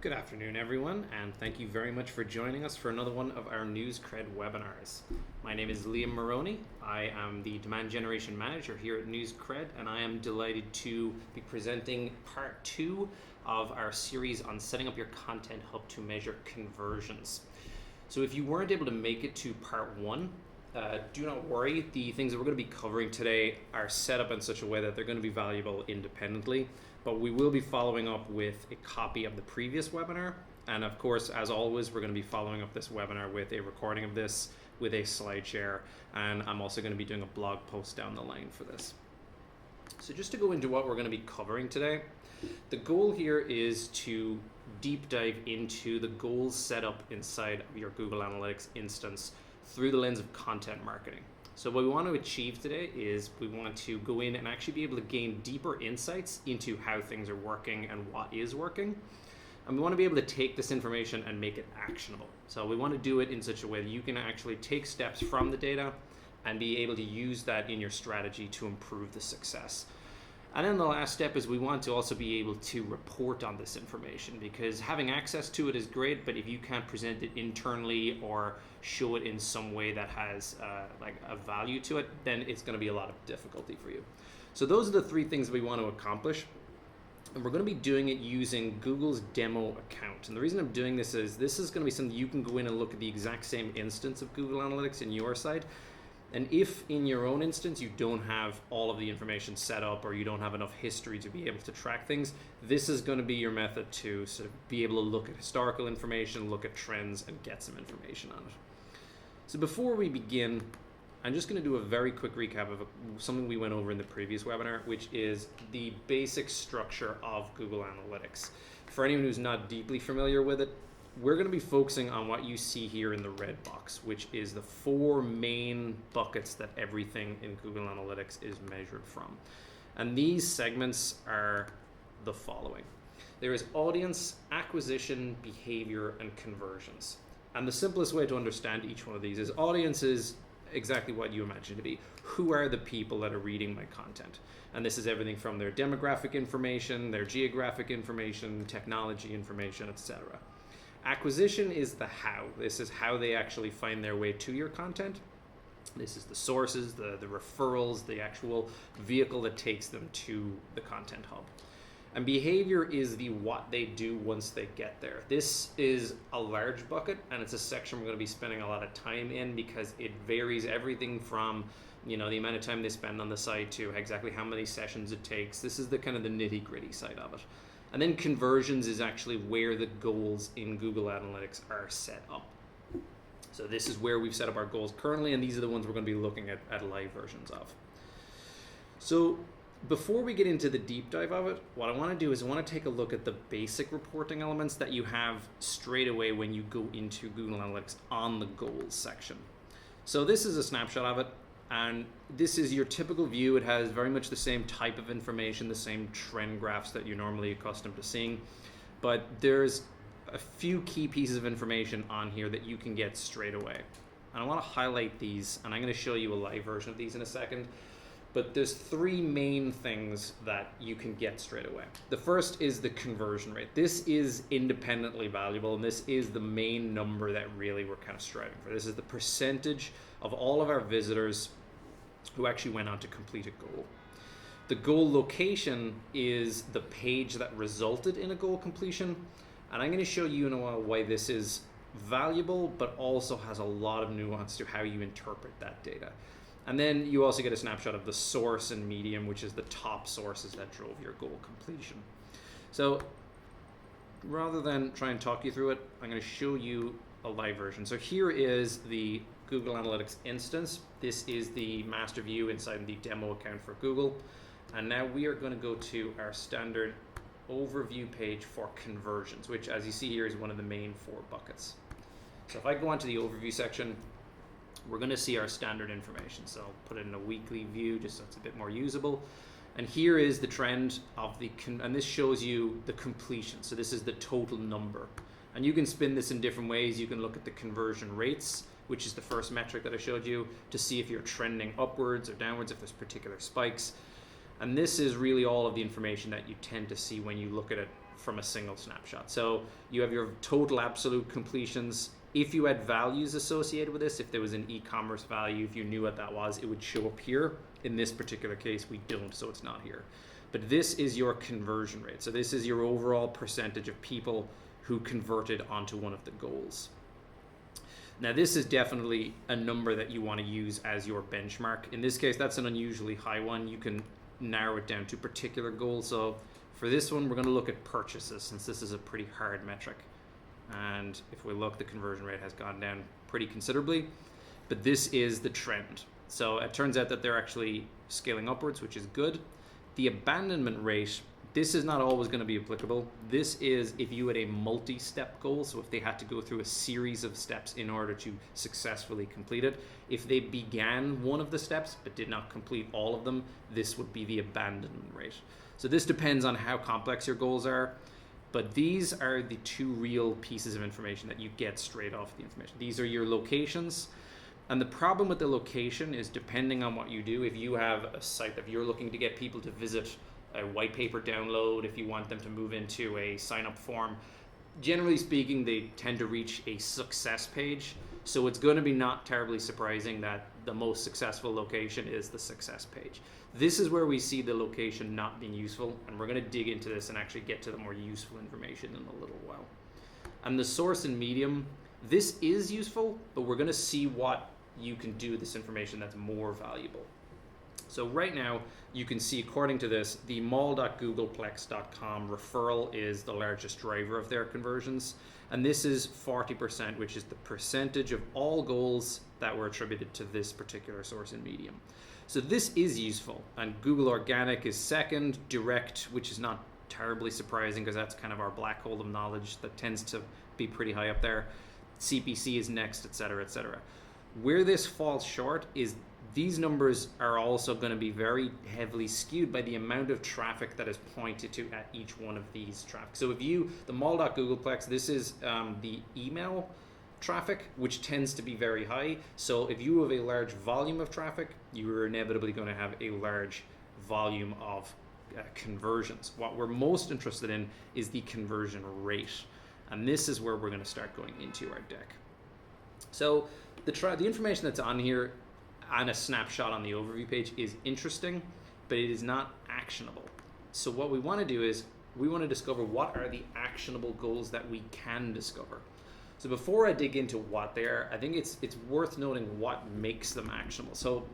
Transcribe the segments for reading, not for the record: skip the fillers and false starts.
Good afternoon, everyone, and thank you very much for joining us for another one of our NewsCred webinars. My name is Liam Maroney. I am the Demand Generation Manager here at NewsCred, and I am delighted to be presenting part 2 of our series on setting up your content hub to measure conversions. So if you weren't able to make it to part 1, do not worry. The things that we're going to be covering today are set up in such a way that they're going to be valuable independently. But we will be following up with a copy of the previous webinar. And of course, as always, we're going to be following up this webinar with a recording of this, with a slide share. And I'm also going to be doing a blog post down the line for this. So just to go into what we're going to be covering today, the goal here is to deep dive into the goals set up inside of your Google Analytics instance through the lens of content marketing. So what we want to achieve today is we want to go in and actually be able to gain deeper insights into how things are working and what is working. And we want to be able to take this information and make it actionable. So we want to do it in such a way that you can actually take steps from the data and be able to use that in your strategy to improve the success. And then the last step is we want to also be able to report on this information, because having access to it is great, but if you can't present it internally or show it in some way that has like a value to it, then it's going to be a lot of difficulty for you. So those are the 3 things we want to accomplish. And we're going to be doing it using Google's demo account. And the reason I'm doing this is going to be something you can go in and look at the exact same instance of Google Analytics in your side. And if in your own instance you don't have all of the information set up or you don't have enough history to be able to track things, this is going to be your method to sort of be able to look at historical information, look at trends, and get some information on it. So before we begin, I'm just going to do a very quick recap of something we went over in the previous webinar, which is the basic structure of Google Analytics. For anyone who's not deeply familiar with it, we're going to be focusing on what you see here in the red box, which is the 4 main buckets that everything in Google Analytics is measured from. And these segments are the following. There is audience, acquisition, behavior, and conversions. And the simplest way to understand each one of these is audience is exactly what you imagine to be. Who are the people that are reading my content? And this is everything from their demographic information, their geographic information, technology information, etc. Acquisition is the how. This is how they actually find their way to your content. This is the sources, the referrals, the actual vehicle that takes them to the content hub. And behavior is the what they do once they get there. This is a large bucket, and it's a section we're going to be spending a lot of time in because it varies everything from, the amount of time they spend on the site to exactly how many sessions it takes. This is the kind of the nitty-gritty side of it. And then conversions is actually where the goals in Google Analytics are set up. So this is where we've set up our goals currently, and these are the ones we're going to be looking at live versions of. So before we get into the deep dive of it, what I want to do is I want to take a look at the basic reporting elements that you have straight away when you go into Google Analytics on the goals section. So this is a snapshot of it. And this is your typical view. It has very much the same type of information, the same trend graphs that you're normally accustomed to seeing. But there's a few key pieces of information on here that you can get straight away. And I want to highlight these, and I'm going to show you a live version of these in a second. But there's 3 main things that you can get straight away. The first is the conversion rate. This is independently valuable, and this is the main number that really we're kind of striving for. This is the percentage of all of our visitors who actually went on to complete a goal. The goal location is the page that resulted in a goal completion, and I'm going to show you in a while why this is valuable, but also has a lot of nuance to how you interpret that data. And then you also get a snapshot of the source and medium, which is the top sources that drove your goal completion. So rather than try and talk you through it, I'm going to show you a live version. So here is the Google Analytics instance. This is the master view inside the demo account for Google. And now we are going to go to our standard overview page for conversions, which as you see here is one of the main 4 buckets. So if I go onto the overview section, we're going to see our standard information. So I'll put it in a weekly view just so it's a bit more usable. And here is the trend of and this shows you the completion. So this is the total number. And you can spin this in different ways. You can look at the conversion rates, which is the first metric that I showed you, to see if you're trending upwards or downwards, if there's particular spikes. And this is really all of the information that you tend to see when you look at it from a single snapshot. So you have your total absolute completions. If you had values associated with this, if there was an e-commerce value, if you knew what that was, it would show up here. In this particular case, we don't, so it's not here. But this is your conversion rate. So this is your overall percentage of people who converted onto one of the goals. Now this is definitely a number that you want to use as your benchmark. In this case, that's an unusually high one. You can narrow it down to particular goals. So for this one, we're going to look at purchases, since this is a pretty hard metric. And if we look, the conversion rate has gone down pretty considerably, but this is the trend. So it turns out that they're actually scaling upwards, which is good. The abandonment rate, this is not always going to be applicable. This is if you had a multi-step goal, so if they had to go through a series of steps in order to successfully complete it. If they began one of the steps but did not complete all of them, this would be the abandonment rate. So this depends on how complex your goals are, but these are the two real pieces of information that you get straight off the information. These are your locations. And the problem with the location is, depending on what you do, if you have a site that you're looking to get people to visit a white paper download, if you want them to move into a sign up form, generally speaking, they tend to reach a success page. So it's going to be not terribly surprising that the most successful location is the success page. This is where we see the location not being useful, and we're going to dig into this and actually get to the more useful information in a little while. And the source and medium, this is useful, but we're going to see what you can do with this information that's more valuable. So right now, you can see, according to this, the mall.googleplex.com referral is the largest driver of their conversions. And this is 40%, which is the percentage of all goals that were attributed to this particular source and medium. So this is useful. And Google Organic is second, direct, which is not terribly surprising because that's kind of our black hole of knowledge that tends to be pretty high up there. CPC is next, etc., etc. Where this falls short is these numbers are also going to be very heavily skewed by the amount of traffic that is pointed to at each one of these traffic. So if you, the mall.googleplex, this is the email traffic, which tends to be very high. So if you have a large volume of traffic, you are inevitably going to have a large volume of conversions. What we're most interested in is the conversion rate. And this is where we're going to start going into our deck. So the information that's on here and a snapshot on the overview page is interesting, but it is not actionable. So what we want to do is we want to discover what are the actionable goals that we can discover. So before I dig into what they are, I think it's worth noting what makes them actionable. So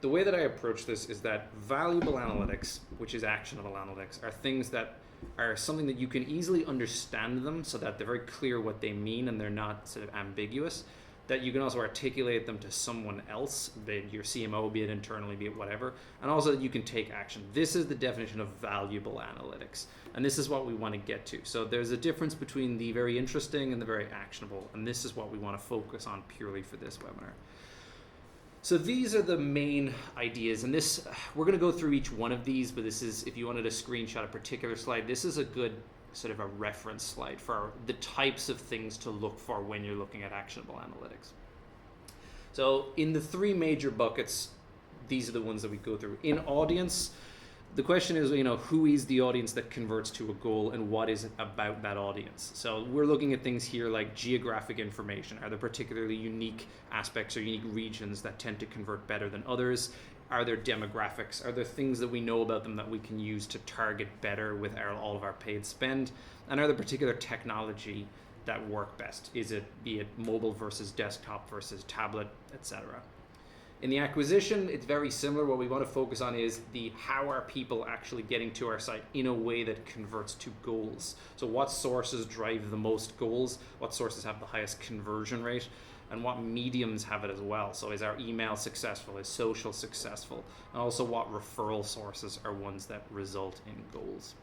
the way that I approach this is that valuable analytics, which is actionable analytics, are things that are something that you can easily understand them so that they're very clear what they mean and they're not sort of ambiguous, that you can also articulate them to someone else, be it your CMO, be it internally, be it whatever, and also that you can take action. This is the definition of valuable analytics, and this is what we want to get to. So there's a difference between the very interesting and the very actionable, and this is what we want to focus on purely for this webinar. So these are the main ideas, and this, we're going to go through each one of these, but this is, if you wanted to screenshot a particular slide, this is a good sort of a reference slide for the types of things to look for when you're looking at actionable analytics. So in the three major buckets, these are the ones that we go through. In audience, the question is, who is the audience that converts to a goal and what is it about that audience? So we're looking at things here like geographic information. Are there particularly unique aspects or unique regions that tend to convert better than others? Are there demographics? Are there things that we know about them that we can use to target better with all of our paid spend? And are there particular technology that work best? Be it mobile versus desktop versus tablet, etc. In the acquisition, it's very similar. What we want to focus on is how are people actually getting to our site in a way that converts to goals. So what sources drive the most goals? What sources have the highest conversion rate? And what mediums have it as well. So is our email successful? Is social successful? And also what referral sources are ones that result in goals.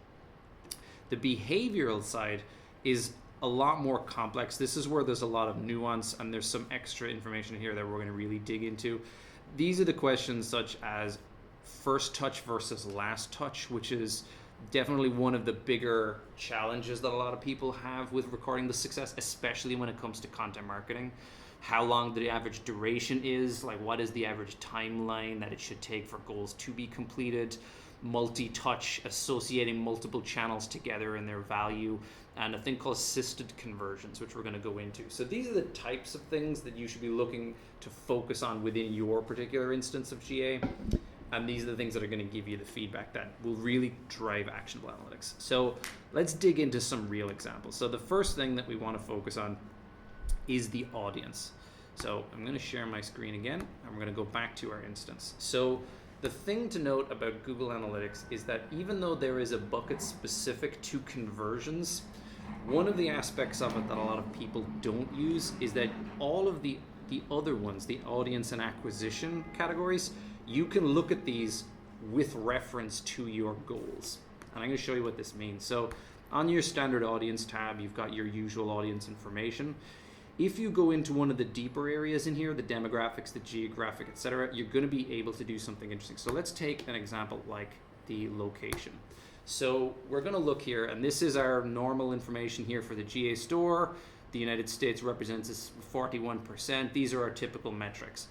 The behavioral side is a lot more complex. This is where there's a lot of nuance and there's some extra information here that we're going to really dig into. These are the questions such as first touch versus last touch, which is definitely one of the bigger challenges that a lot of people have with recording the success, especially when it comes to content marketing. How long the average duration is, like what is the average timeline that it should take for goals to be completed. multi-touch, associating multiple channels together in their value, and a thing called assisted conversions, which we're going to go into. So these are the types of things that you should be looking to focus on within your particular instance of GA. And these are the things that are going to give you the feedback that will really drive actionable analytics. So let's dig into some real examples. So the first thing that we want to focus on is the audience. So I'm going to share my screen again, and we're going to go back to our instance. So the thing to note about Google Analytics is that even though there is a bucket specific to conversions, one of the aspects of it that a lot of people don't use is that all of the other ones, the audience and acquisition categories, you can look at these with reference to your goals. And I'm going to show you what this means. So on your standard audience tab, you've got your usual audience information. If you go into one of the deeper areas in here, the demographics, the geographic, etc., you're going to be able to do something interesting. So let's take an example like the location. So we're going to look here, and this is our normal information here for the GA store. The United States represents 41%. These are our typical metrics.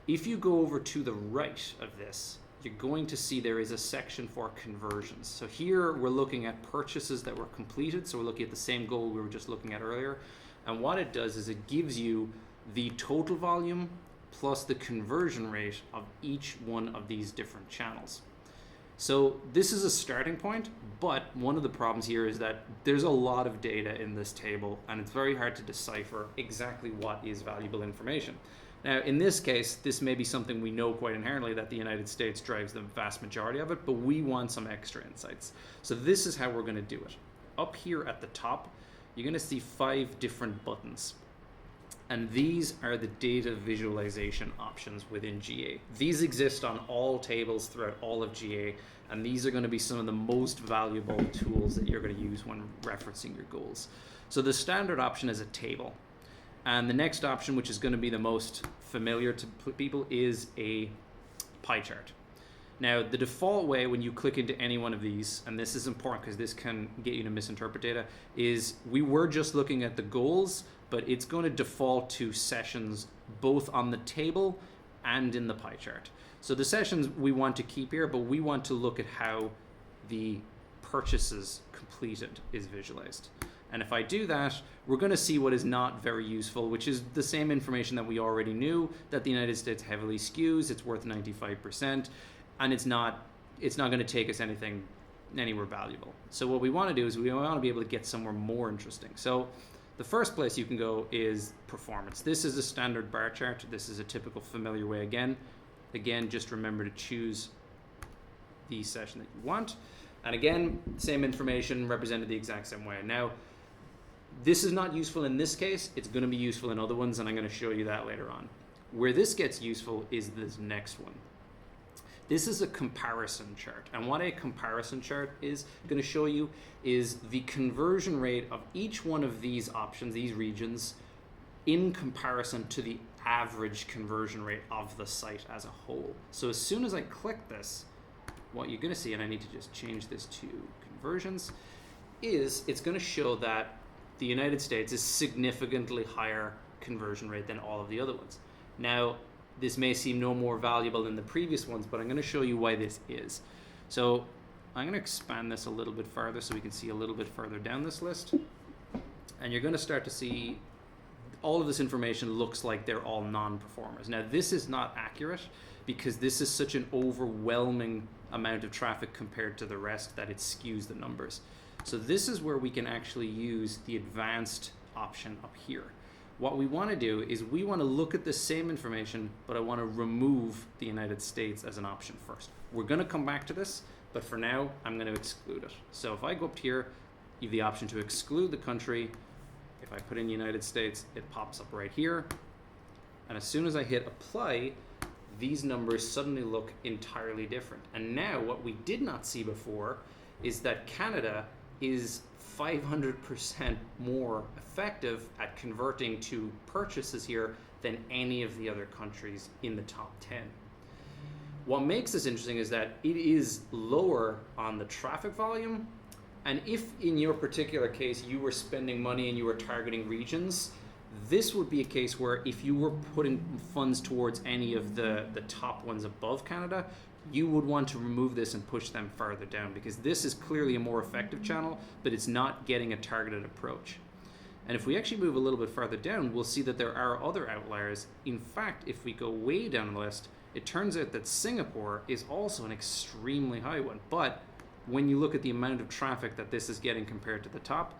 If you go over to the right of this, you're going to see there is a section for conversions. So here we're looking at purchases that were completed. So we're looking at the same goal we were just looking at earlier. And what it does is it gives you the total volume plus the conversion rate of each one of these different channels. So this is a starting point, but one of the problems here is that there's a lot of data in this table, and it's very hard to decipher exactly what is valuable information. Now, in this case, this may be something we know quite inherently, that the United States drives the vast majority of it, but we want some extra insights. So this is how we're going to do it. Up here at the top, you're going to see 5 different buttons. And these are the data visualization options within GA. These exist on all tables throughout all of GA, and these are going to be some of the most valuable tools that you're going to use when referencing your goals. So the standard option is a table. And the next option, which is going to be the most familiar to people, is a pie chart. Now, the default way when you click into any one of these, and this is important because this can get you to misinterpret data, is we were just looking at the goals, but it's going to default to sessions both on the table and in the pie chart. So the sessions we want to keep here, but we want to look at how the purchases completed is visualized. And if I do that, we're going to see what is not very useful, which is the same information that we already knew, that the United States heavily skews. It's worth 95%, and it's not going to take us anywhere valuable. So what we want to do is we want to be able to get somewhere more interesting. So the first place you can go is performance. This is a standard bar chart. This is a typical familiar way again. Again, just remember to choose the session that you want. And again, same information represented the exact same way. Now, this is not useful in this case. It's going to be useful in other ones, and I'm going to show you that later on. Where this gets useful is this next one. This is a comparison chart, and what a comparison chart is going to show you is the conversion rate of each one of these options, these regions, in comparison to the average conversion rate of the site as a whole. So as soon as I click this, what you're going to see, and I need to just change this to conversions, is it's going to show that the United States is significantly higher conversion rate than all of the other ones. Now, this may seem no more valuable than the previous ones, but I'm going to show you why this is. So I'm going to expand this a little bit further so we can see a little bit further down this list. And you're going to start to see all of this information looks like they're all non-performers. Now, this is not accurate because this is such an overwhelming amount of traffic compared to the rest that it skews the numbers. So this is where we can actually use the advanced option up here. What we want to do is we want to look at the same information, but I want to remove the United States as an option first. We're going to come back to this, but for now, I'm going to exclude it. So if I go up here, you have the option to exclude the country. If I put in United States, it pops up right here. And as soon as I hit apply, these numbers suddenly look entirely different. And now what we did not see before is that Canada is 500% more effective at converting to purchases here than any of the other countries in the top 10. What makes this interesting is that it is lower on the traffic volume, and if in your particular case you were spending money and you were targeting regions, this would be a case where if you were putting funds towards any of the top ones above Canada, you would want to remove this and push them farther down, because this is clearly a more effective channel, but it's not getting a targeted approach. And if we actually move a little bit farther down, we'll see that there are other outliers. In fact, if we go way down the list, it turns out that Singapore is also an extremely high one. But when you look at the amount of traffic that this is getting compared to the top,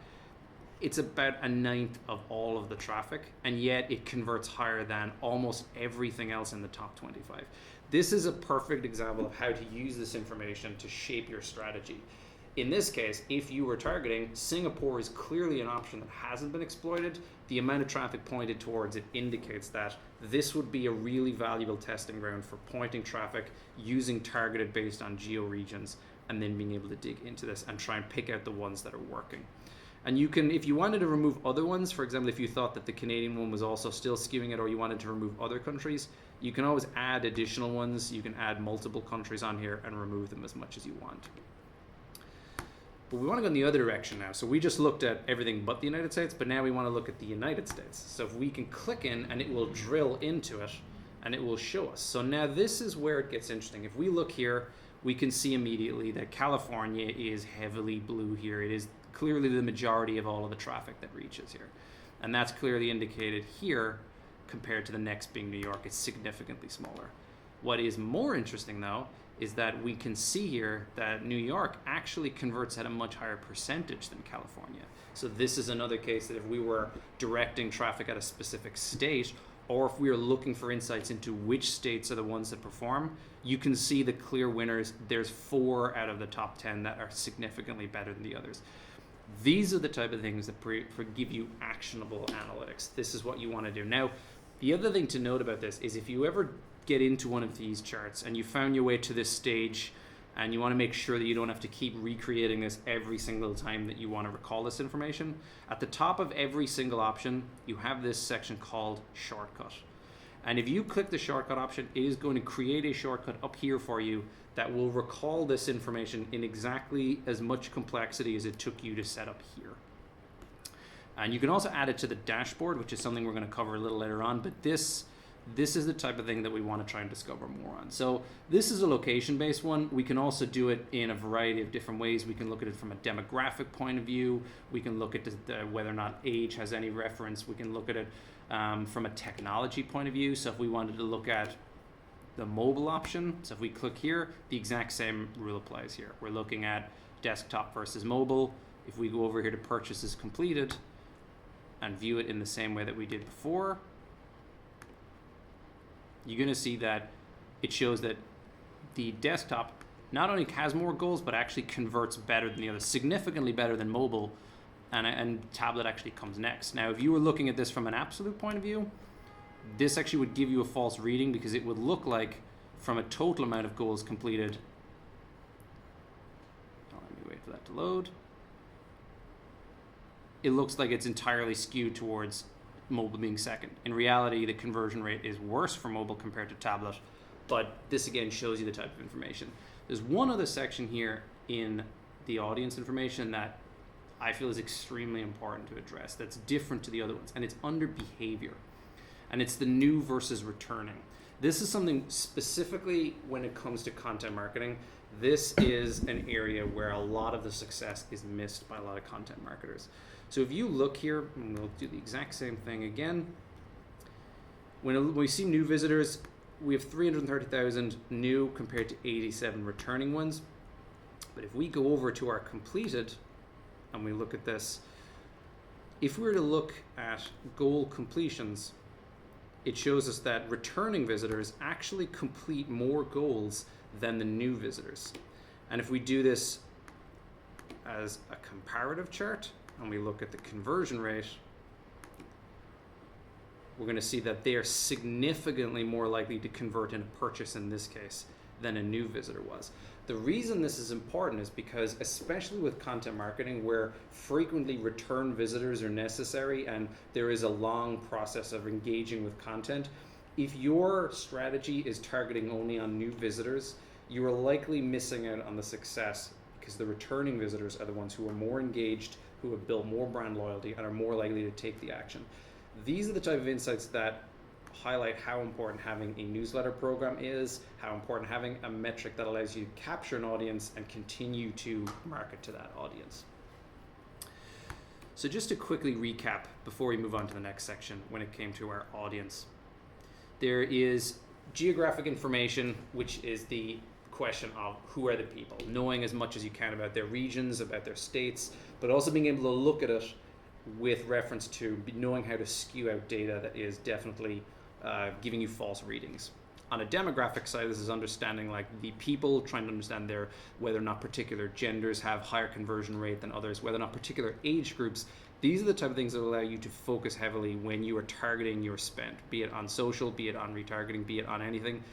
it's about a ninth of all of the traffic, and yet it converts higher than almost everything else in the top 25. This is a perfect example of how to use this information to shape your strategy. In this case, if you were targeting, Singapore is clearly an option that hasn't been exploited. The amount of traffic pointed towards it indicates that this would be a really valuable testing ground for pointing traffic, using targeted based on geo regions, and then being able to dig into this and try and pick out the ones that are working. And you can, if you wanted to remove other ones, for example, if you thought that the Canadian one was also still skewing it, or you wanted to remove other countries, you can always add additional ones. You can add multiple countries on here and remove them as much as you want. But we want to go in the other direction now. So we just looked at everything but the United States, but now we want to look at the United States. So if we can click in, and it will drill into it, and it will show us. So now this is where it gets interesting. If we look here, we can see immediately that California is heavily blue here. It is clearly the majority of all of the traffic that reaches here. And that's clearly indicated here compared to the next being New York. It's significantly smaller. What is more interesting though is that we can see here that New York actually converts at a much higher percentage than California. So this is another case that if we were directing traffic at a specific state, or if we are looking for insights into which states are the ones that perform, you can see the clear winners. There's 4 out of the top 10 that are significantly better than the others. These are the type of things that give you actionable analytics. This is what you want to do. Now, the other thing to note about this is if you ever get into one of these charts and you found your way to this stage and you want to make sure that you don't have to keep recreating this every single time that you want to recall this information, at the top of every single option, you have this section called shortcut. And if you click the shortcut option, it is going to create a shortcut up here for you that will recall this information in exactly as much complexity as it took you to set up here. And you can also add it to the dashboard, which is something we're going to cover a little later on, but this is the type of thing that we want to try and discover more on. So this is a location-based one. We can also do it in a variety of different ways. We can look at it from a demographic point of view. We can look at whether or not age has any reference. We can look at it from a technology point of view. So if we wanted to look at the mobile option, so if we click here, the exact same rule applies here. We're looking at desktop versus mobile. If we go over here to purchases completed and view it in the same way that we did before, you're going to see that it shows that the desktop not only has more goals, but actually converts better than the others, significantly better than mobile, and tablet actually comes next. Now, if you were looking at this from an absolute point of view, this actually would give you a false reading, because it would look like from a total amount of goals completed, let me wait for that to load, it looks like it's entirely skewed towards mobile being second. In reality, the conversion rate is worse for mobile compared to tablet, but this again shows you the type of information. There's one other section here in the audience information that I feel is extremely important to address that's different to the other ones, and it's under behavior, and it's the new versus returning. This is something specifically when it comes to content marketing. This is an area where a lot of the success is missed by a lot of content marketers. So if you look here, and we'll do the exact same thing again. When we see new visitors, we have 330,000 new compared to 87 returning ones. But if we go over to our completed and we look at this, if we were to look at goal completions, it shows us that returning visitors actually complete more goals than the new visitors. And if we do this as a comparative chart and we look at the conversion rate, we're going to see that they are significantly more likely to convert in a purchase in this case than a new visitor was. The reason this is important is because, especially with content marketing, where frequently return visitors are necessary and there is a long process of engaging with content, if your strategy is targeting only on new visitors, you are likely missing out on the success, because the returning visitors are the ones who are more engaged, who have built more brand loyalty, and are more likely to take the action. These are the type of insights that highlight how important having a newsletter program is, how important having a metric that allows you to capture an audience and continue to market to that audience. So just to quickly recap before we move on to the next section when it came to our audience. There is geographic information, which is the question of who are the people, knowing as much as you can about their regions, about their states, but also being able to look at it with reference to knowing how to skew out data that is definitely giving you false readings. On a demographic side, this is understanding like the people, trying to understand whether or not particular genders have higher conversion rate than others, whether or not particular age groups. These are the type of things that allow you to focus heavily when you are targeting your spend, be it on social, be it on retargeting, be it on anything.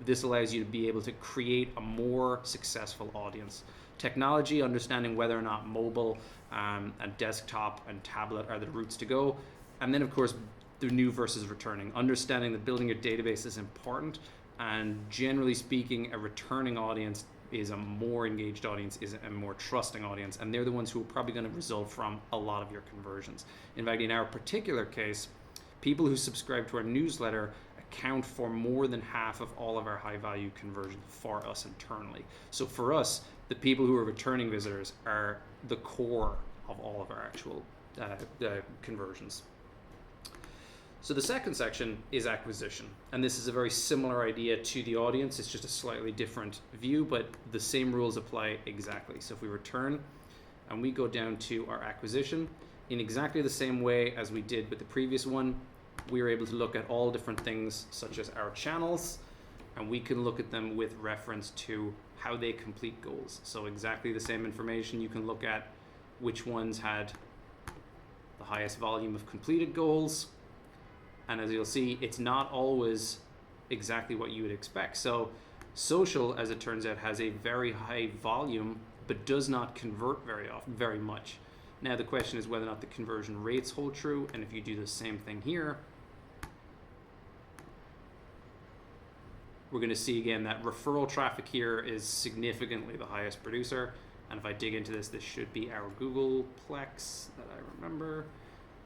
This allows you to be able to create a more successful audience. Technology, understanding whether or not mobile and desktop and tablet are the routes to go. And then of course, the new versus returning, understanding that building your database is important, and generally speaking, a returning audience is a more engaged audience, is a more trusting audience, and they're the ones who are probably going to result from a lot of your conversions. In fact, in our particular case, people who subscribe to our newsletter account for more than half of all of our high value conversions for us internally. So for us, the people who are returning visitors are the core of all of our actual conversions. So the second section is acquisition, and this is a very similar idea to the audience. It's just a slightly different view, but the same rules apply exactly. So if we return and we go down to our acquisition, in exactly the same way as we did with the previous one, we are able to look at all different things such as our channels, and we can look at them with reference to how they complete goals. So exactly the same information, you can look at which ones had the highest volume of completed goals. And as you'll see, it's not always exactly what you would expect. So social, as it turns out, has a very high volume, but does not convert very much. Now the question is whether or not the conversion rates hold true. And if you do the same thing here, we're going to see again that referral traffic here is significantly the highest producer. And if I dig into this, this should be our Googleplex that I remember,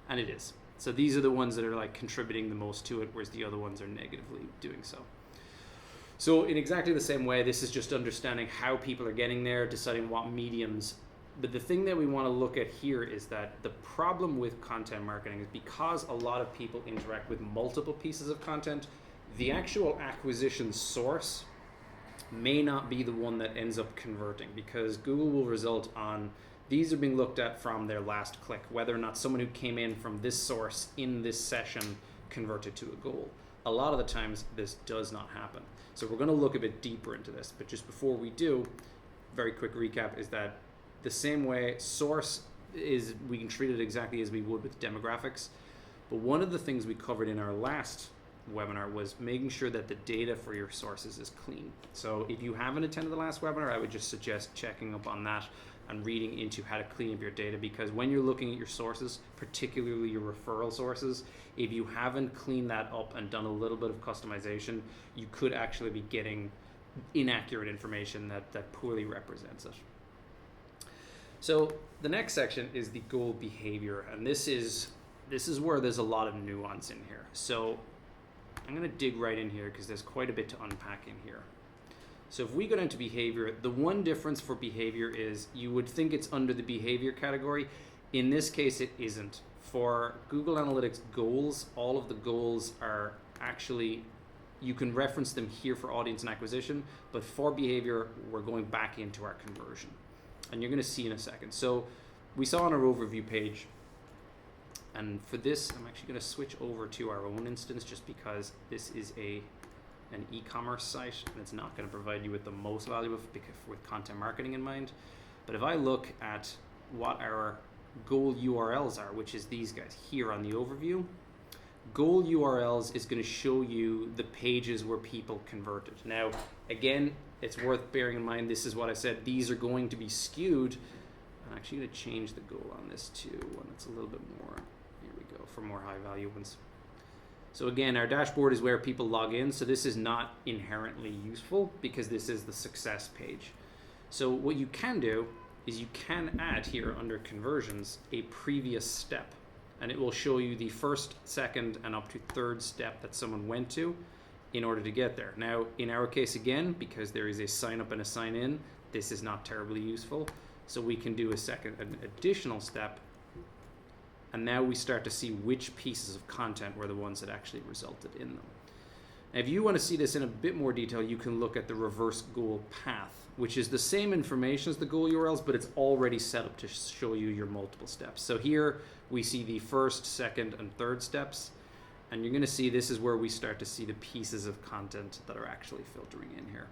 and it is. So these are the ones that are like contributing the most to it, whereas the other ones are negatively doing so. So in exactly the same way, this is just understanding how people are getting there, deciding what mediums. But the thing that we want to look at here is that the problem with content marketing is because a lot of people interact with multiple pieces of content, the actual acquisition source may not be the one that ends up converting, because Google will result on these are being looked at from their last click, whether or not someone who came in from this source in this session converted to a goal. A lot of the times this does not happen. So we're going to look a bit deeper into this, but just before we do, very quick recap is that the same way source is, we can treat it exactly as we would with demographics. But one of the things we covered in our last webinar was making sure that the data for your sources is clean. So if you haven't attended the last webinar, I would just suggest checking up on that and reading into how to clean up your data, because when you're looking at your sources, particularly your referral sources, if you haven't cleaned that up and done a little bit of customization, you could actually be getting inaccurate information that poorly represents it. So the next section is the goal behavior, and this is where there's a lot of nuance in here. So I'm going to dig right in here because there's quite a bit to unpack in here. So if we go down to behavior, the one difference for behavior is you would think it's under the behavior category. In this case, it isn't. For Google Analytics goals, all of the goals are actually, you can reference them here for audience and acquisition, but for behavior, we're going back into our conversion. And you're going to see in a second. So we saw on our overview page, and for this, I'm actually going to switch over to our own instance just because this is an e-commerce site and it's not going to provide you with the most value with content marketing in mind. But if I look at what our goal URLs are, which is these guys here on the overview, goal URLs is going to show you the pages where people converted. Now, again, it's worth bearing in mind, this is what I said, these are going to be skewed. I'm actually going to change the goal on this to one that's a little bit more, here we go, for more high value ones. So again, our dashboard is where people log in, so this is not inherently useful because this is the success page. So what you can do is you can add here under conversions a previous step. and it will show you the first, second, and up to third step that someone went to in order to get there. Now, in our case again, because there is a sign up and a sign in, this is not terribly useful. So we can do an additional step, and now we start to see which pieces of content were the ones that actually resulted in them. Now, if you want to see this in a bit more detail, you can look at the reverse goal path, which is the same information as the goal URLs, but it's already set up to show you your multiple steps. So here we see the first, second, and third steps, and you're going to see this is where we start to see the pieces of content that are actually filtering in here.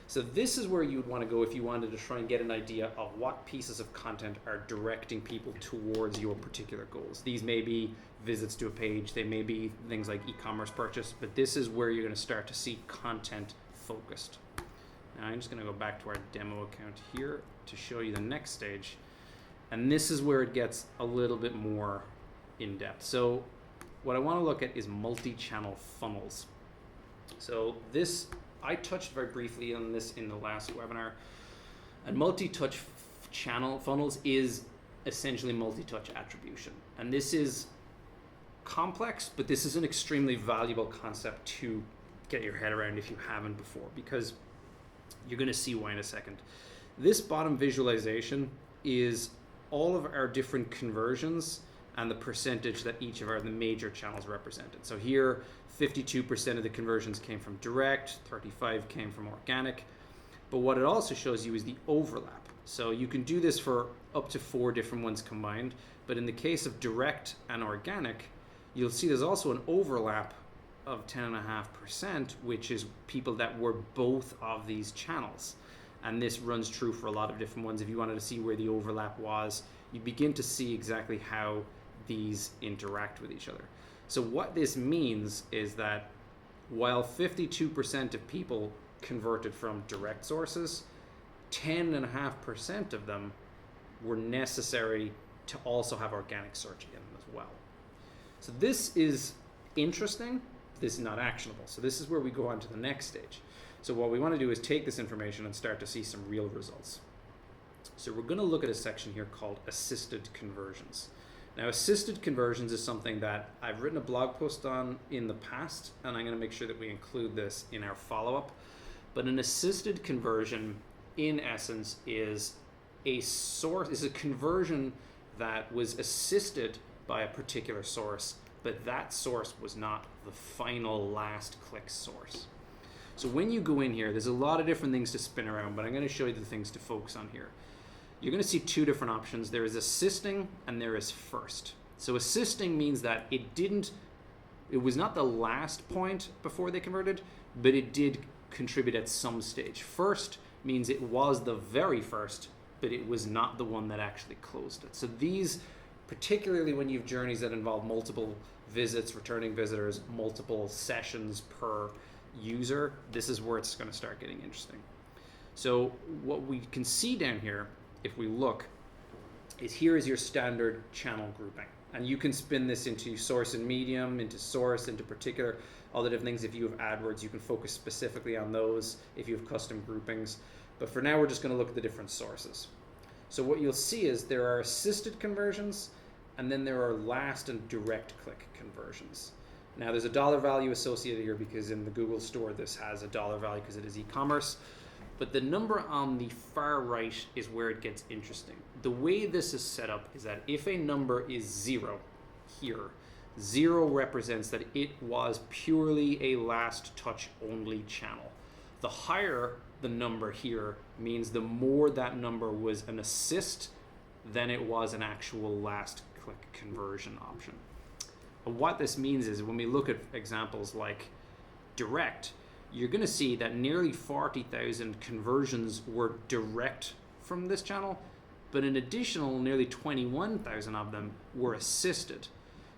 So this is where you would want to go if you wanted to try and get an idea of what pieces of content are directing people towards your particular goals. These may be visits to a page, they may be things like e-commerce purchase, but this is where you're going to start to see content focused. Now I'm just going to go back to our demo account here to show you the next stage, and this is where it gets a little bit more in depth. So what I want to look at is multi-channel funnels. So this, I touched very briefly on this in the last webinar, and multi-touch channel funnels is essentially multi-touch attribution. And this is complex, but this is an extremely valuable concept to get your head around if you haven't before, because you're going to see why in a second. This bottom visualization is all of our different conversions and the percentage that each of the major channels represented. So here, 52% of the conversions came from direct, 35 came from organic. But what it also shows you is the overlap. So you can do this for up to 4 different ones combined, but in the case of direct and organic, you'll see there's also an overlap of 10.5%, which is people that were both of these channels. And this runs true for a lot of different ones. If you wanted to see where the overlap was, you begin to see exactly how these interact with each other. So what this means is that while 52% of people converted from direct sources, 10.5% of them were necessary to also have organic search in them as well. So this is interesting. This is not actionable. So this is where we go on to the next stage. So what we want to do is take this information and start to see some real results. So we're going to look at a section here called assisted conversions. Now, assisted conversions is something that I've written a blog post on in the past, and I'm going to make sure that we include this in our follow-up. But an assisted conversion, in essence, is a conversion that was assisted by a particular source, but that source was not the final last click source. So when you go in here, there's a lot of different things to spin around, but I'm going to show you the things to focus on here. You're going to see 2 different options. There is assisting and there is first. So assisting means that it was not the last point before they converted, but it did contribute at some stage. First means it was the very first, but it was not the one that actually closed it. So these, particularly when you have journeys that involve multiple visits, returning visitors, multiple sessions per user, this is where it's going to start getting interesting. So what we can see down here, if we look, is here is your standard channel grouping. And you can spin this into source and medium, into source, into particular, all the different things. If you have AdWords, you can focus specifically on those if you have custom groupings. But for now, we're just going to look at the different sources. So what you'll see is there are assisted conversions, and then there are last and direct click conversions. Now there's a dollar value associated here because in the Google store, this has a dollar value because it is e-commerce. But the number on the far right is where it gets interesting. The way this is set up is that if a number is 0 here, 0 represents that it was purely a last touch only channel. The higher the number here means the more that number was an assist than it was an actual last click conversion option. And what this means is when we look at examples like direct, you're going to see that nearly 40,000 conversions were direct from this channel, but an additional nearly 21,000 of them were assisted.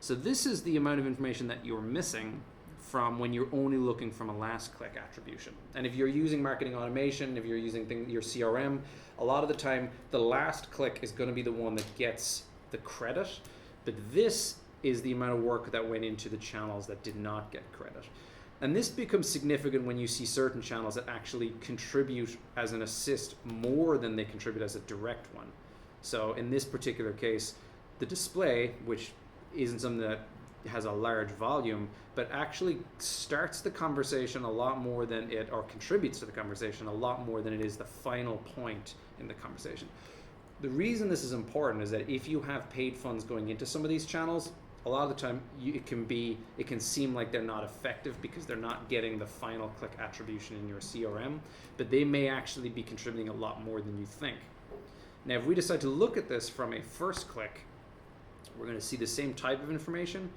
So this is the amount of information that you're missing from when you're only looking from a last click attribution. And if you're using marketing automation, if you're using your CRM, a lot of the time the last click is going to be the one that gets the credit, but this is the amount of work that went into the channels that did not get credit. And this becomes significant when you see certain channels that actually contribute as an assist more than they contribute as a direct one. So in this particular case, the display, which isn't something that has a large volume, but actually starts the conversation a lot more than it, or contributes to the conversation a lot more than it is the final point in the conversation. The reason this is important is that if you have paid funds going into some of these channels, a lot of the time it can seem like they're not effective because they're not getting the final click attribution in your CRM, but they may actually be contributing a lot more than you think. Now, if we decide to look at this from a first click, we're going to see the same type of information,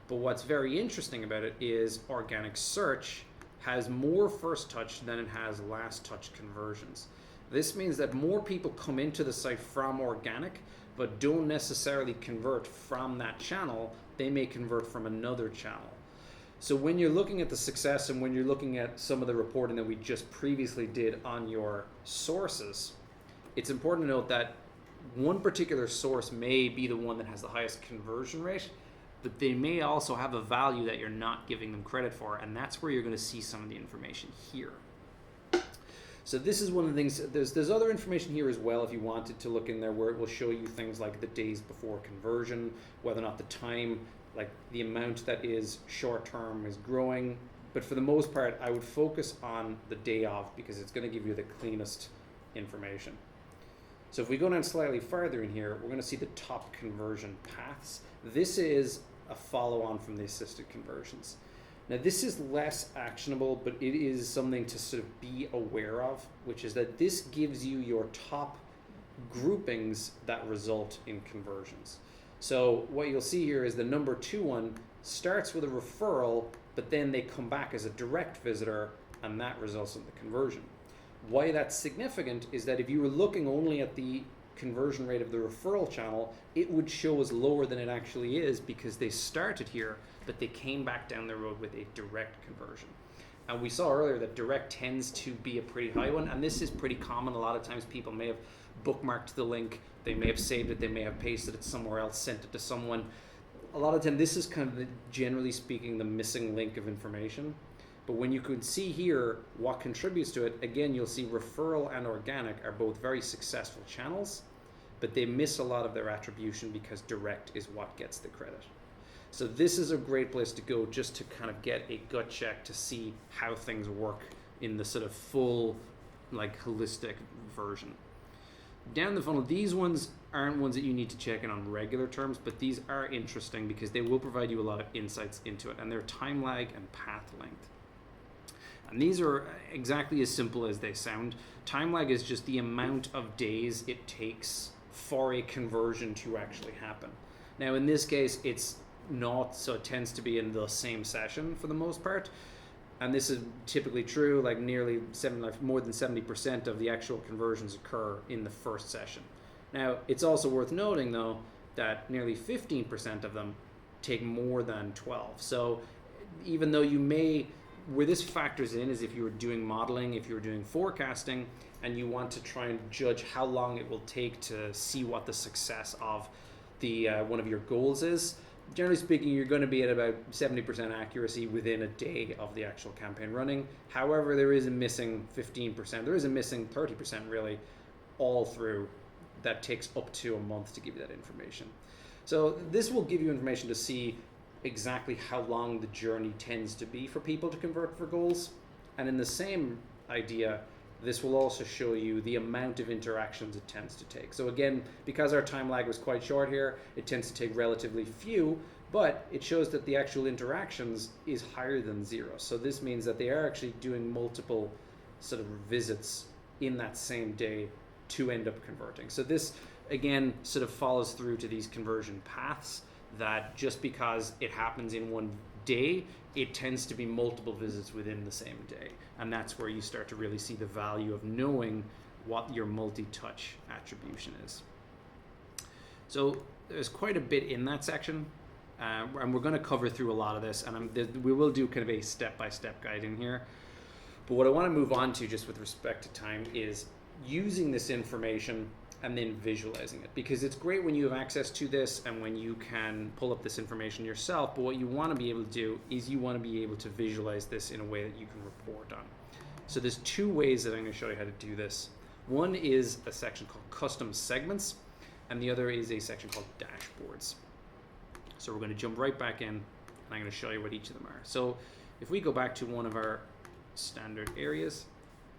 but what's very interesting about it is organic search has more first touch than it has last touch conversions. This means that more people come into the site from organic, but don't necessarily convert from that channel. They may convert from another channel. So when you're looking at the success and when you're looking at some of the reporting that we just previously did on your sources, it's important to note that one particular source may be the one that has the highest conversion rate, but they may also have a value that you're not giving them credit for, and that's where you're going to see some of the information here. So this is one of the things, there's other information here as well if you wanted to look in there, where it will show you things like the days before conversion, whether or not the time, like the amount that is short term is growing. But for the most part, I would focus on the day of because it's going to give you the cleanest information. So if we go down slightly farther in here, we're going to see the top conversion paths. This is a follow-on from the assisted conversions. Now this is less actionable, but it is something to sort of be aware of, which is that this gives you your top groupings that result in conversions. So what you'll see here is the number 2 one starts with a referral, but then they come back as a direct visitor, and that results in the conversion. Why that's significant is that if you were looking only at the conversion rate of the referral channel, it would show as lower than it actually is because they started here, but they came back down the road with a direct conversion. And we saw earlier that direct tends to be a pretty high one, and this is pretty common. A lot of times people may have bookmarked the link, they may have saved it, they may have pasted it somewhere else, sent it to someone. A lot of time this is kind of generally speaking the missing link of information. But when you can see here what contributes to it, again, you'll see referral and organic are both very successful channels, but they miss a lot of their attribution because direct is what gets the credit. So this is a great place to go just to kind of get a gut check to see how things work in the sort of full, like holistic version. Down the funnel, these ones aren't ones that you need to check in on regular terms, but these are interesting because they will provide you a lot of insights into it, and they're time lag and path length. And these are exactly as simple as they sound. Time lag is just the amount of days it takes for a conversion to actually happen. Now in this case, it's not, so it tends to be in the same session for the most part. And this is typically true, like more than 70% of the actual conversions occur in the first session. Now, it's also worth noting though, that nearly 15% of them take more than 12. So even though you may, where this factors in is if you were doing modeling, if you were doing forecasting, and you want to try and judge how long it will take to see what the success of the one of your goals is. Generally speaking, you're going to be at about 70% accuracy within a day of the actual campaign running. However, there is a missing 15%, there is a missing 30% really all through that takes up to a month to give you that information. So this will give you information to see exactly how long the journey tends to be for people to convert for goals. And in the same idea, this will also show you the amount of interactions it tends to take. So again, because our time lag was quite short here, it tends to take relatively few, but it shows that the actual interactions is higher than 0. So this means that they are actually doing multiple sort of visits in that same day to end up converting. So this, again, sort of follows through to these conversion paths, that just because it happens in one day, it tends to be multiple visits within the same day. And that's where you start to really see the value of knowing what your multi-touch attribution is. So there's quite a bit in that section, and we're going to cover through a lot of this, and we will do kind of a step-by-step guide in here. But what I want to move on to just with respect to time is using this information and then visualizing it, because it's great when you have access to this and when you can pull up this information yourself, but what you want to be able to do is you want to be able to visualize this in a way that you can report on. So there's 2 ways that I'm going to show you how to do this. One is a section called custom segments, and the other is a section called dashboards. So we're going to jump right back in, and I'm going to show you what each of them are. So if we go back to one of our standard areas,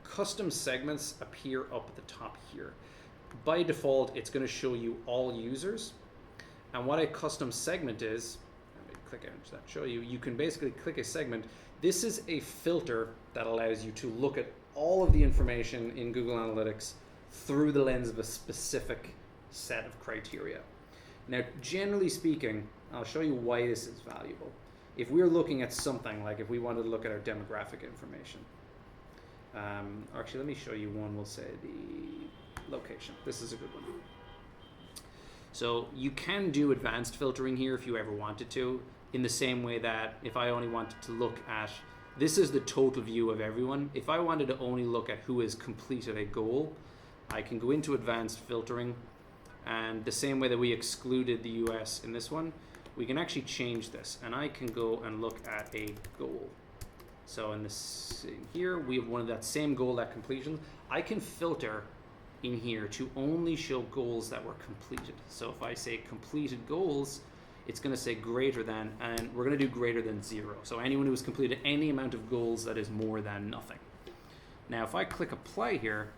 custom segments appear up at the top here. By default, it's going to show you all users. And what a custom segment is, let me click out that show you, you can basically click a segment. This is a filter that allows you to look at all of the information in Google Analytics through the lens of a specific set of criteria. Now, generally speaking, I'll show you why this is valuable. If we're looking at something like if we wanted to look at our demographic information, actually let me show you one, we'll say the location. This is a good one. So you can do advanced filtering here if you ever wanted to, in the same way that if I only wanted to look at, this is the total view of everyone. If I wanted to only look at who has completed a goal, I can go into advanced filtering, and the same way that we excluded the US in this one, we can actually change this, and I can go and look at a goal. So in this here, we have one of that same goal, that completion. I can filter in here to only show goals that were completed. So if I say completed goals, it's going to say greater than, and we're going to do greater than 0. So anyone who has completed any amount of goals that is more than nothing. Now if I click apply here,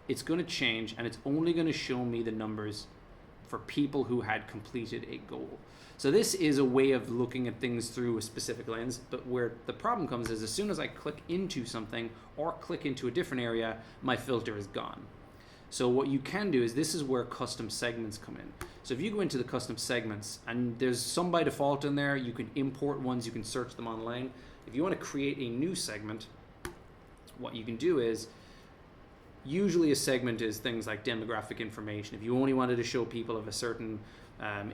it's going to change, and it's only going to show me the numbers for people who had completed a goal. So this is a way of looking at things through a specific lens, but where the problem comes is as soon as I click into something or click into a different area, my filter is gone. So what you can do is, this is where custom segments come in. So if you go into the custom segments, and there's some by default in there, you can import ones, you can search them online. If you want to create a new segment, what you can do is, usually a segment is things like demographic information. If you only wanted to show people of a certain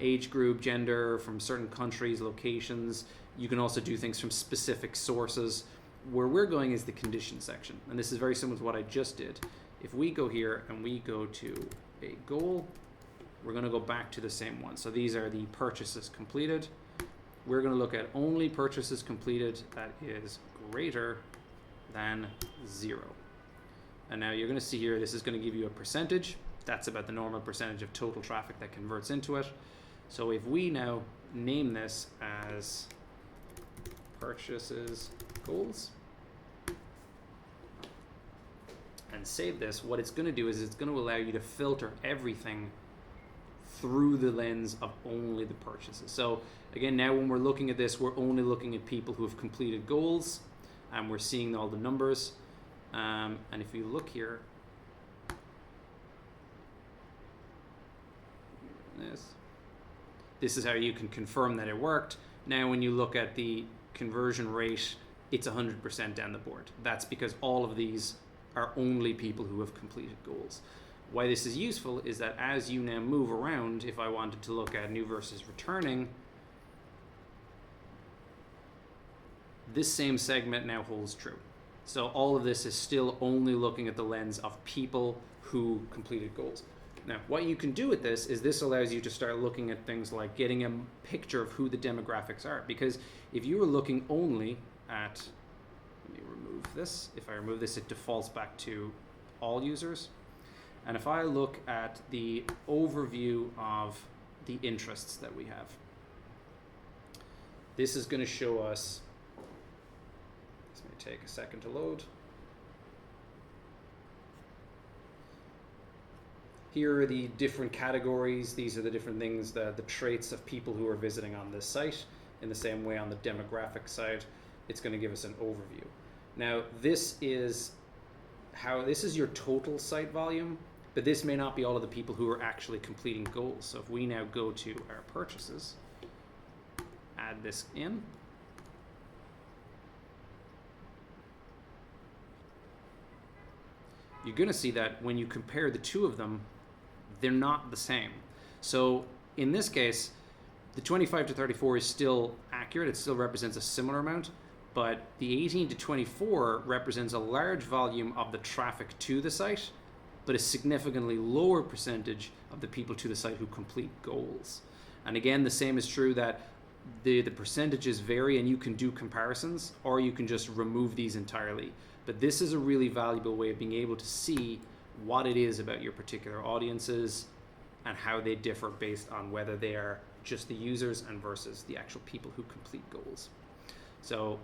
age group, gender, from certain countries, locations, you can also do things from specific sources. Where we're going is the condition section, and this is very similar to what I just did. If we go here and we go to a goal, we're going to go back to the same one. So these are the purchases completed. We're going to look at only purchases completed that is greater than 0. And now you're going to see here, this is going to give you a percentage. That's about the normal percentage of total traffic that converts into it. So if we now name this as purchases goals and save this, what it's going to do is it's going to allow you to filter everything through the lens of only the purchases. So again, now when we're looking at this, we're only looking at people who have completed goals, and we're seeing all the numbers. And if you look here, this is how you can confirm that it worked. Now when you look at the conversion rate, it's 100% down the board. That's because all of these are only people who have completed goals. Why this is useful is that as you now move around, if I wanted to look at new versus returning, this same segment now holds true. So all of this is still only looking at the lens of people who completed goals. Now, what you can do with this is, this allows you to start looking at things like getting a picture of who the demographics are. Because if you were looking only at, let me remove this. If I remove this, it defaults back to all users. And if I look at the overview of the interests that we have, this is going to show us, this may take a second to load. Here are the different categories. These are the different things, the traits of people who are visiting on this site. In the same way on the demographic side, it's going to give us an overview. Now, this is your total site volume, but this may not be all of the people who are actually completing goals. So if we now go to our purchases, add this in, you're going to see that when you compare the two of them, they're not the same. So in this case, the 25 to 34 is still accurate. It still represents a similar amount, but the 18 to 24 represents a large volume of the traffic to the site, but a significantly lower percentage of the people to the site who complete goals. And again, the same is true that the percentages vary, and you can do comparisons, or you can just remove these entirely. But this is a really valuable way of being able to see what it is about your particular audiences and how they differ based on whether they are just the users and versus the actual people who complete goals. So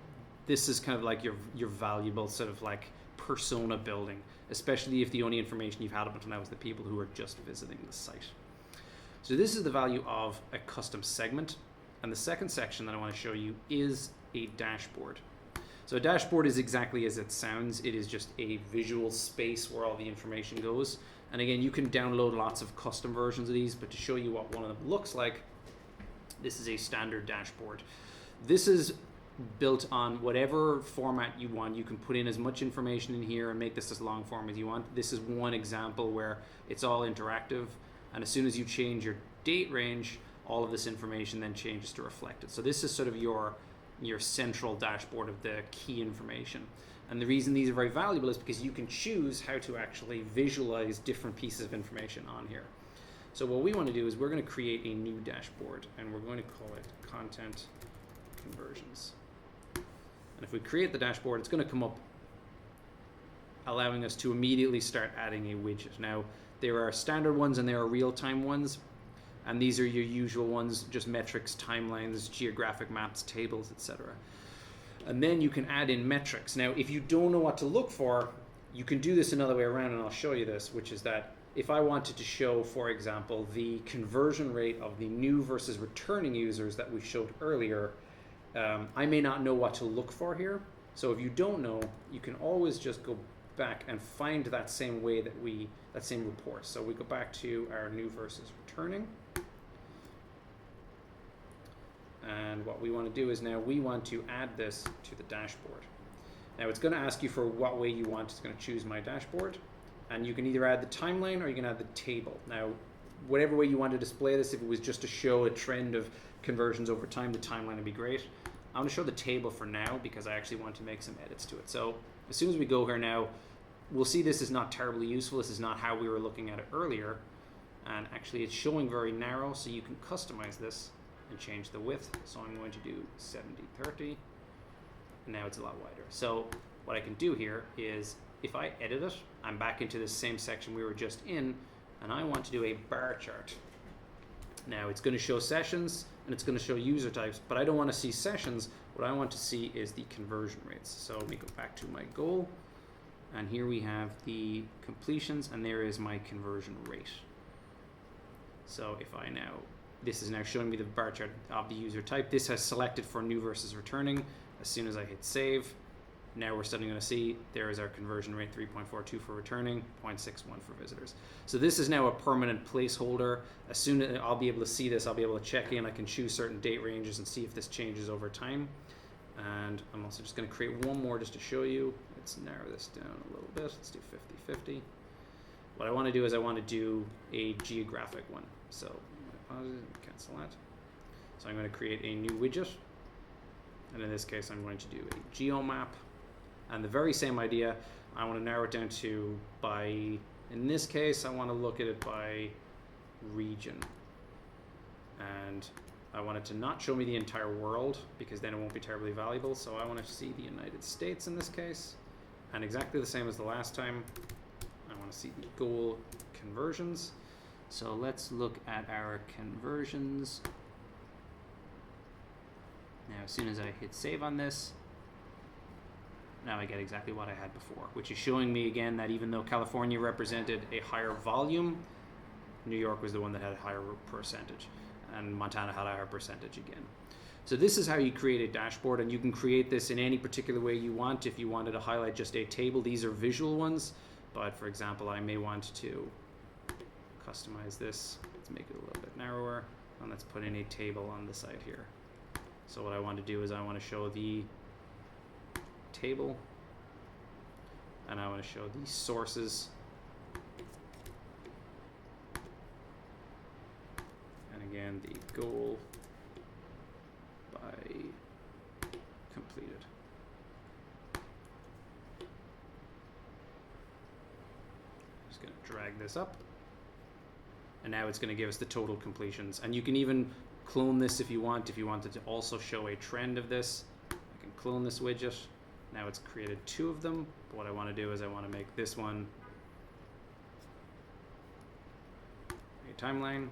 this is kind of like your valuable sort of like persona building, especially if the only information you've had up until now is the people who are just visiting the site. So this is the value of a custom segment. And the second section that I want to show you is a dashboard. So a dashboard is exactly as it sounds. It is just a visual space where all the information goes. And again, you can download lots of custom versions of these, but to show you what one of them looks like, this is a standard dashboard. This is built on whatever format you want. You can put in as much information in here and make this as long form as you want. This is one example where it's all interactive, and as soon as you change your date range, all of this information then changes to reflect it. So this is sort of your central dashboard of the key information. And the reason these are very valuable is because you can choose how to actually visualize different pieces of information on here. So what we want to do is we're going to create a new dashboard, and we're going to call it Content Conversions. And if we create the dashboard, it's going to come up allowing us to immediately start adding a widget. Now, there are standard ones and there are real-time ones. And these are your usual ones, just metrics, timelines, geographic maps, tables, etc. And then you can add in metrics. Now, if you don't know what to look for, you can do this another way around, and I'll show you this, which is that if I wanted to show, for example, the conversion rate of the new versus returning users that we showed earlier, I may not know what to look for here. So if you don't know, you can always just go back and find that same way that same report. So we go back to our new versus returning. And what we want to do is now we want to add this to the dashboard. Now it's going to ask you for what way you want. It's going to choose my dashboard. And you can either add the timeline or you can add the table. Now, whatever way you want to display this, if it was just to show a trend of conversions over time, the timeline would be great. I'm going to show the table for now because I actually want to make some edits to it. So as soon as we go here now, we'll see this is not terribly useful. This is not how we were looking at it earlier. And actually it's showing very narrow, so you can customize this and change the width. So I'm going to do 70-30, and now it's a lot wider. So what I can do here is if I edit it, I'm back into the same section we were just in, and I want to do a bar chart. Now it's going to show sessions and it's going to show user types, but I don't want to see sessions. What I want to see is the conversion rates. So let me go back to my goal, and here we have the completions, and there is my conversion rate. So if I now, this is now showing me the bar chart of the user type. This has selected for new versus returning. As soon as I hit save, now we're suddenly going to see there is our conversion rate, 3.42 for returning, 0.61 for visitors. So this is now a permanent placeholder. As soon as I'll be able to see this, I'll be able to check in. I can choose certain date ranges and see if this changes over time. And I'm also just going to create one more just to show you. Let's narrow this down a little bit. Let's do 50-50. What I want to do is I want to do a geographic one. So cancel that. So I'm going to create a new widget, and in this case I'm going to do a geomap, and the very same idea. I want to narrow it down to by, in this case I want to look at it by region, and I want it to not show me the entire world because then it won't be terribly valuable. So I want to see the United States in this case, and exactly the same as the last time, I want to see the goal conversions. So let's look at our conversions. Now, as soon as I hit save on this, now I get exactly what I had before, which is showing me again that even though California represented a higher volume, New York was the one that had a higher percentage, and Montana had a higher percentage again. So this is how you create a dashboard, and you can create this in any particular way you want. If you wanted to highlight just a table, these are visual ones, but for example, I may want to customize this. Let's make it a little bit narrower, and let's put in a table on the side here. So what I want to do is I want to show the table, and I want to show the sources, and again the goal by completed. I'm just going to drag this up, and now it's going to give us the total completions. And you can even clone this if you want. If you wanted to also show a trend of this, I can clone this widget. Now it's created two of them, but what I want to do is I want to make this one a timeline,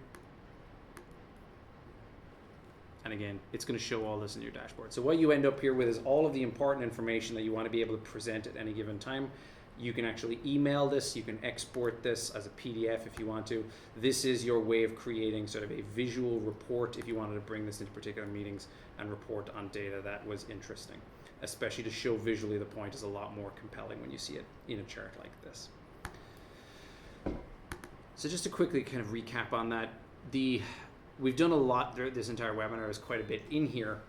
And again, it's going to show all this in your dashboard. So what you end up here with is all of the important information that you want to be able to present at any given time. You can actually email this, you can export this as a PDF if you want to. This is your way of creating sort of a visual report if you wanted to bring this into particular meetings and report on data that was interesting. Especially to show visually, the point is a lot more compelling when you see it in a chart like this. So just to quickly kind of recap on that, we've done a lot throughout this entire webinar. There's quite a bit in here.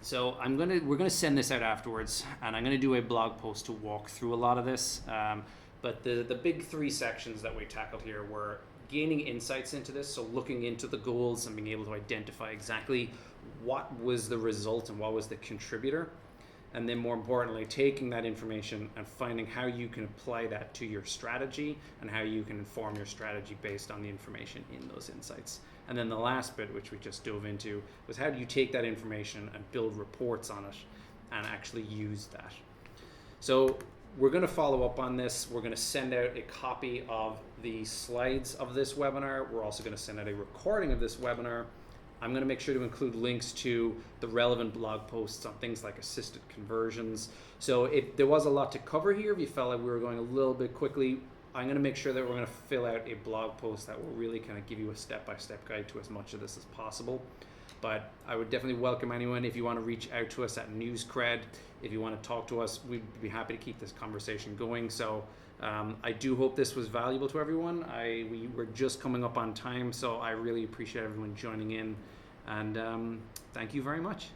So we're gonna send this out afterwards, and I'm gonna do a blog post to walk through a lot of this. But the big three sections that we tackled here were gaining insights into this, so looking into the goals and being able to identify exactly what was the result and what was the contributor. And then more importantly, taking that information and finding how you can apply that to your strategy and how you can inform your strategy based on the information in those insights. And then the last bit, which we just dove into, was how do you take that information and build reports on it and actually use that. So we're going to follow up on this. We're going to send out a copy of the slides of this webinar. We're also going to send out a recording of this webinar. I'm going to make sure to include links to the relevant blog posts on things like assisted conversions. So if there was a lot to cover here, if you felt like we were going a little bit quickly, I'm going to make sure that we're going to fill out a blog post that will really kind of give you a step-by-step guide to as much of this as possible. But I would definitely welcome anyone if you want to reach out to us at NewsCred. If you want to talk to us, we'd be happy to keep this conversation going. So I do hope this was valuable to everyone. We were just coming up on time, so I really appreciate everyone joining in. And thank you very much.